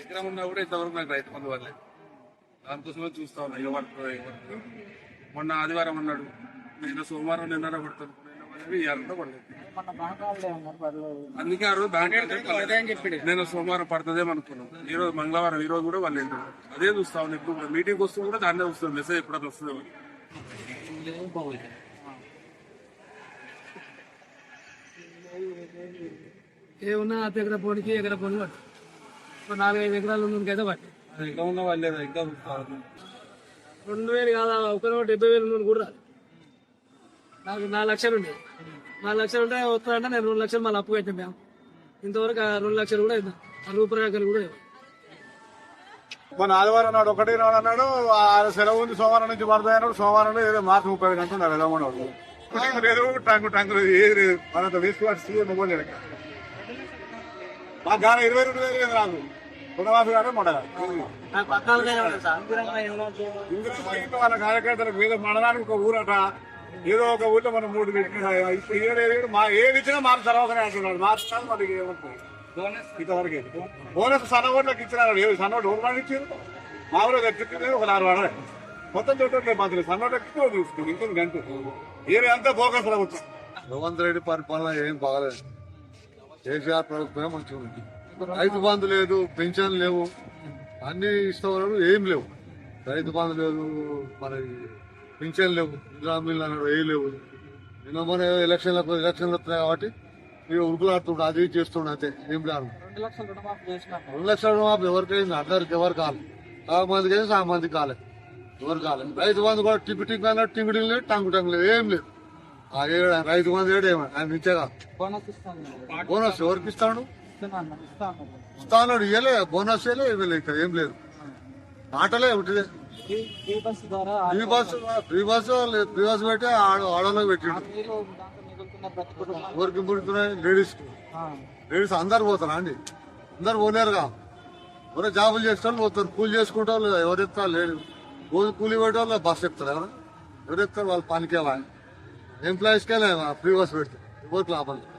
ఎకరం ఉన్నా కూడా ఇంతవరకు నాకు రైతు బంధు వాళ్ళే. దానికోసమే చూస్తా ఉన్నా ఎవరు. మొన్న ఆదివారం అన్నాడు, నిన్న సోమవారం నిన్న పడతాను, ఇవాళ పడలేదు. అందుకే ఆ రోజు బ్యాంక్ నేను సోమవారం పడుతుందేమో అనుకున్నాం. ఈ రోజు మంగళవారం, ఈ రోజు కూడా వాళ్ళు ఏంటారు అదే చూస్తా ఉన్నాం. ఇప్పుడు మీటింగ్ వస్తూ కూడా దాన్నే వస్తుంది మెసేజ్, ఎప్పుడైనా వస్తుంది. ఏమన్నా అర్ధ ఎకరా పోనీకి ఎకరా పోనీ పట్టు, 4-5 ఎకరాలు ఉన్నకైతే పట్టి ఇంకా ఉన్న వాళ్ళే ఇంకా 2,000 కాదా, 70,000 ఉన్న కూడా రాదు. నాకు 4 లక్షలు ఉండేది. 4 లక్షలు ఉంటే వస్తానంటే నేను 2 లక్షలు మళ్ళీ అప్పు కట్టాను మేము. ఇంతవరకు 2 లక్షలు కూడా అవుతాం, రూపాయలు కూడా ఇవ్వాలి. మన ఆదివారం నాడు ఒకటి నాడు అన్నాడు, సెలవు ఉంది సోమవారం నుంచి పడతాయి అన్నాడు. సోమవారం ఏదో మార్చి 30 గంటలు వెళ్ళమన్నాడు. లేదు టంకు లేదు, ఏది లేదు. మనంత వేసుకోవాలి సీఎం ఇవ్వలేదు. మాకు గాన 22,000 లేదు నాకు రుణమాఫీ కానీ మొదల మన కార్యకర్తలకు మీద మండలానికి ఒక ఊరట, ఏదో ఒక ఊళ్ళో మనం 3 పెట్టిన మా ఏది ఇచ్చినా మార్చి తర్వాత అంటున్నాడు. మార్చాలి మనకి ఏమంటుంది ఇంతవరకు బోనస్ సన్నోట్లకి ఇచ్చినారు. సన్నోట్ ఊరు ఇచ్చారు. మా ఊళ్ళో తెచ్చుకుంటే ఒక 4 వాడాలి మొత్తం చోట్ల మంత్రులు సన్నోట్లకి చూసుకుంది. ఇంకొక గంట ఏమి అంతా బోగస్ ప్రభుత్వం. రేవంత్ రెడ్డి పరిపాలన ఏం బాగలేదు. కేసీఆర్ ప్రభుత్వమే మంచిగా ఉంది. రైతు బంధు లేదు, పెన్షన్ లేవు, అన్ని ఇష్టం ఏం లేవు. రైతు బంధు లేదు, మన పింఛన్ లేవు, గ్రామీణ ఏం లేవు. నిన్న మన ఎలక్షన్లు వస్తున్నాయి కాబట్టి ఇక ఉరుకులాడుతుండే అది చేస్తుండే అంతే. ఏం లేదు. 2 లక్షల రుణమాఫీ ఎవరికైంది? అందరికి ఎవరు కాలేదు. సగం మందికి అయింది, సగం మందికి కాలేదు, ఎవరు కాలేదు. రైతు బంధు కూడా టింగు టింగ్ అన్నాడు, టింగుటింగ్ లేదు, టంగు లేదు, ఏం లేదు. రైతు బంధు ఏడు ఏమన్నా ఆయన నుంచే కాదు. బోనస్ ఎవరికి ఇస్తాడు? ఇస్తా అన్నాడు, ఇవ్వలే. బోనస్ ఇవ్వలే, ఇవ్వలే. ఇక్కడ ఏం లేదు, మాటలే ఉంటుంది. ఫ్రీ బస్ పెట్టి ఆడవాళ్ళకి పెట్టిండు. ఎవరికి పుడుతున్నాయి? లేడీస్ అందరు పోతారా అండి? అందరు పోలేరుగా. ఎవరో జాబులు చేసే వాళ్ళు పోతారు, కూలి చేసుకుంటే వాళ్ళు ఎవరు ఎత్తారు? లేడు. కూలి పెట్టే వాళ్ళు బస్సు ఎక్కుతారు. ఎవరు ఎత్తారు? వాళ్ళు పనికే ఎంప్లాయీస్కే ఫ్రీ బస్ పెడతారు. ఎవరికి లాభం లేదు.